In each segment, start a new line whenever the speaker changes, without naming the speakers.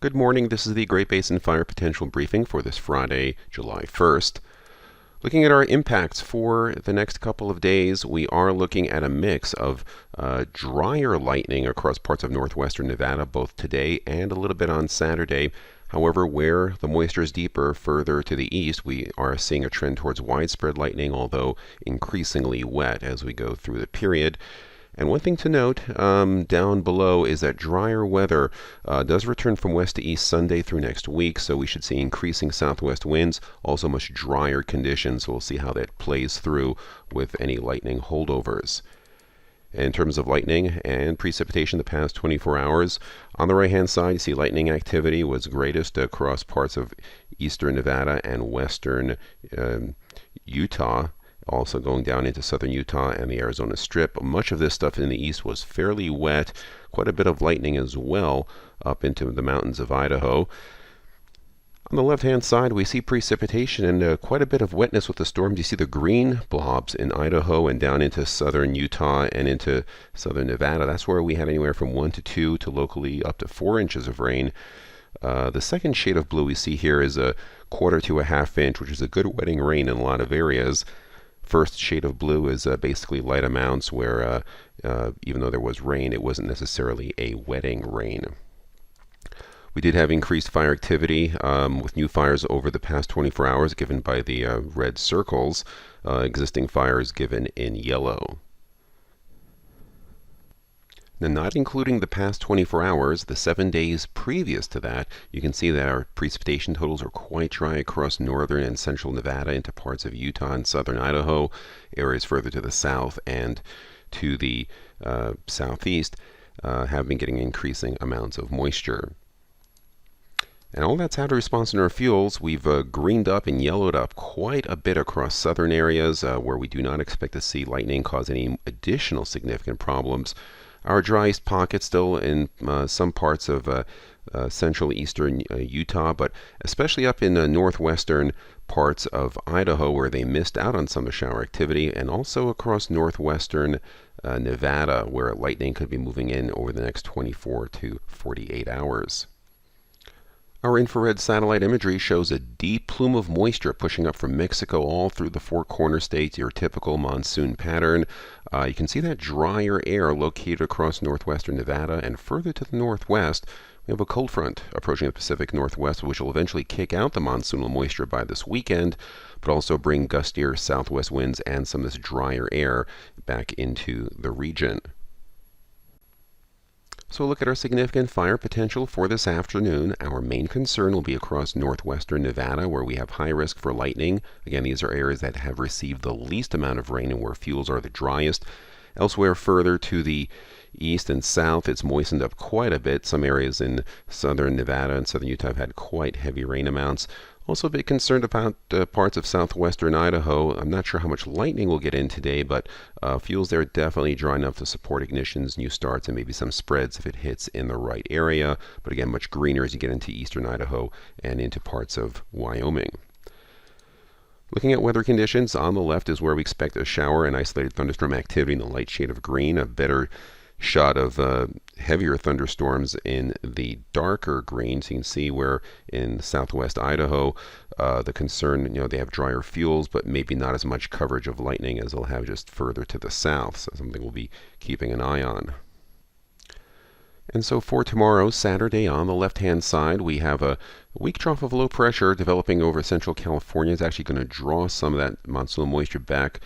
Good morning. This is the Great Basin Fire Potential Briefing for this Friday, July 1st. Looking at our impacts for the next couple of days, we are looking at a mix of drier lightning across parts of northwestern Nevada, both today and a little bit on Saturday. However, where the moisture is deeper, further to the east, we are seeing a trend towards widespread lightning, although increasingly wet as we go through the period. And one thing to note down below is that drier weather does return from west to east Sunday through next week, so we should see increasing southwest winds, also much drier conditions. So we'll see how that plays through with any lightning holdovers. In terms of lightning and precipitation the past 24 hours, on the right-hand side, you see lightning activity was greatest across parts of eastern Nevada and western Utah. Also going down into southern Utah and the Arizona Strip. Much of this stuff in the east was fairly wet. Quite a bit of lightning as well up into the mountains of Idaho. On the left-hand side, we see precipitation and quite a bit of wetness with the storms. You see the green blobs in Idaho and down into southern Utah and into southern Nevada. That's where we had anywhere from 1 to 2 to locally up to 4 inches of rain. The second shade of blue we see here is a 1/4 to 1/2 inch, which is a good wetting rain in a lot of areas. First shade of blue is basically light amounts where even though there was rain, it wasn't necessarily a wetting rain. We did have increased fire activity with new fires over the past 24 hours given by the red circles, existing fires given in yellow. Now, not including the past 24 hours, the 7 days previous to that, you can see that our precipitation totals are quite dry across northern and central Nevada into parts of Utah and southern Idaho, areas further to the south and to the southeast have been getting increasing amounts of moisture. And all that's had a response in our fuels. We've greened up and yellowed up quite a bit across southern areas where we do not expect to see lightning cause any additional significant problems. Our driest pockets still in some parts of central eastern Utah, but especially up in the northwestern parts of Idaho where they missed out on some of the shower activity, and also across northwestern Nevada where lightning could be moving in over the next 24 to 48 hours. Our infrared satellite imagery shows a deep plume of moisture pushing up from Mexico all through the Four Corner states, your typical monsoon pattern. You can see that drier air located across northwestern Nevada, and further to the northwest, we have a cold front approaching the Pacific Northwest, which will eventually kick out the monsoonal moisture by this weekend, but also bring gustier southwest winds and some of this drier air back into the region. So look at our significant fire potential for this afternoon. Our main concern will be across northwestern Nevada where we have high risk for lightning. Again, these are areas that have received the least amount of rain and where fuels are the driest. Elsewhere further to the east and south, it's moistened up quite a bit. Some areas in southern Nevada and southern Utah have had quite heavy rain amounts. Also a bit concerned about parts of southwestern Idaho. I'm not sure how much lightning will get in today, but fuels there definitely dry enough to support ignitions, new starts, and maybe some spreads if it hits in the right area. But again, much greener as you get into eastern Idaho and into parts of Wyoming. Looking at weather conditions, on the left is where we expect a shower and isolated thunderstorm activity in the light shade of green, a better shot of heavier thunderstorms in the darker green. So you can see where in southwest Idaho, the concern, they have drier fuels, but maybe not as much coverage of lightning as they'll have just further to the south. So something we'll be keeping an eye on. And so for tomorrow, Saturday, on the left-hand side, we have a weak trough of low pressure developing over central California. It's actually going to draw some of that monsoonal moisture back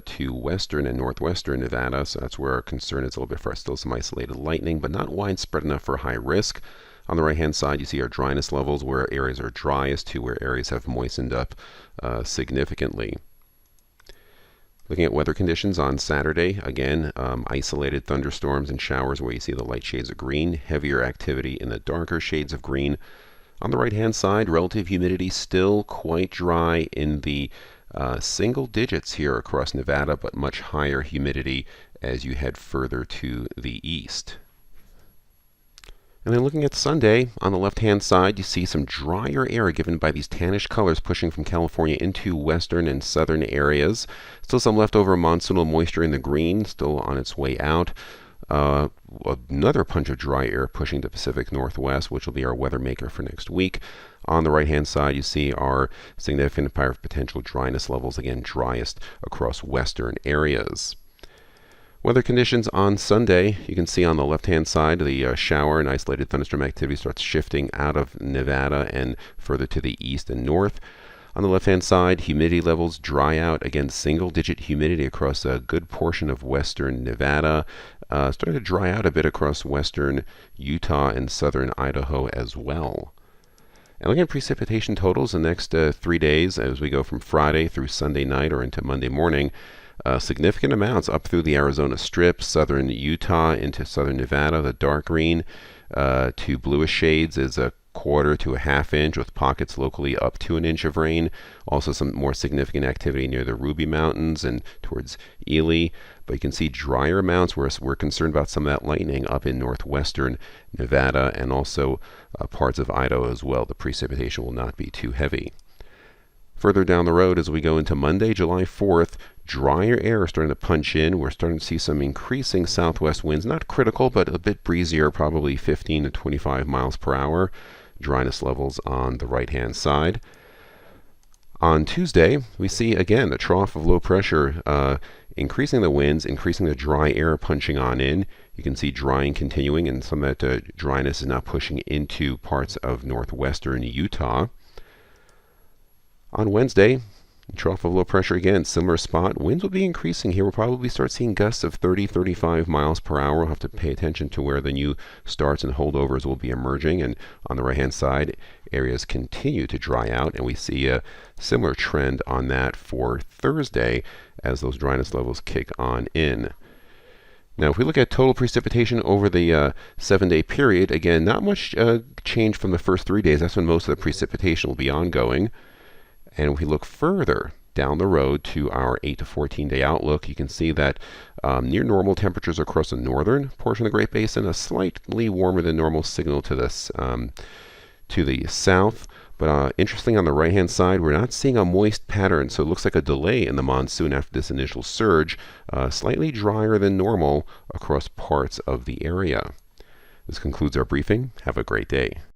to western and northwestern Nevada. So that's where our concern is a little bit for us. Still some isolated lightning, but not widespread enough for high risk. On the right-hand side, you see our dryness levels, where areas are driest to where areas have moistened up significantly. Looking at weather conditions on Saturday, again, isolated thunderstorms and showers where you see the light shades of green, heavier activity in the darker shades of green. On the right-hand side, relative humidity still quite dry in the single digits here across Nevada, but much higher humidity as you head further to the east. And then looking at Sunday, on the left-hand side, you see some drier air given by these tannish colors pushing from California into western and southern areas. Still some leftover monsoonal moisture in the green, still on its way out. Another punch of dry air pushing the Pacific Northwest, which will be our weather maker for next week. On the right-hand side, you see our significant fire potential dryness levels, again, driest across western areas. Weather conditions on Sunday, you can see on the left-hand side, the shower and isolated thunderstorm activity starts shifting out of Nevada and further to the east and north. On the left-hand side, humidity levels dry out. Again, single-digit humidity across a good portion of western Nevada. Starting to dry out a bit across western Utah and southern Idaho as well. And looking at precipitation totals the next 3 days as we go from Friday through Sunday night or into Monday morning. Significant amounts up through the Arizona Strip, southern Utah into southern Nevada. The dark green to bluish shades is a quarter to a half inch, with pockets locally up to an inch of rain. Also some more significant activity near the Ruby Mountains and towards Ely. But you can see drier amounts where we're concerned about some of that lightning up in northwestern Nevada and also parts of Idaho as well. The precipitation will not be too heavy. Further down the road as we go into Monday, July 4th, drier air starting to punch in. We're starting to see some increasing southwest winds, not critical, but a bit breezier, probably 15 to 25 miles per hour. Dryness levels on the right-hand side. On Tuesday, we see again a trough of low pressure increasing the winds, increasing the dry air punching on in. You can see drying continuing, and some of that dryness is now pushing into parts of northwestern Utah. On Wednesday, trough of low pressure again, similar spot. Winds will be increasing here. We'll probably start seeing gusts of 30, 35 miles per hour. We'll have to pay attention to where the new starts and holdovers will be emerging. And on the right-hand side, areas continue to dry out. And we see a similar trend on that for Thursday as those dryness levels kick on in. Now, if we look at total precipitation over the 7-day period, again, not much change from the first 3 days. That's when most of the precipitation will be ongoing. And if we look further down the road to our 8 to 14-day outlook, you can see that near normal temperatures across the northern portion of the Great Basin, a slightly warmer than normal signal to this to the south. But interesting, on the right-hand side, we're not seeing a moist pattern, so it looks like a delay in the monsoon after this initial surge, slightly drier than normal across parts of the area. This concludes our briefing. Have a great day.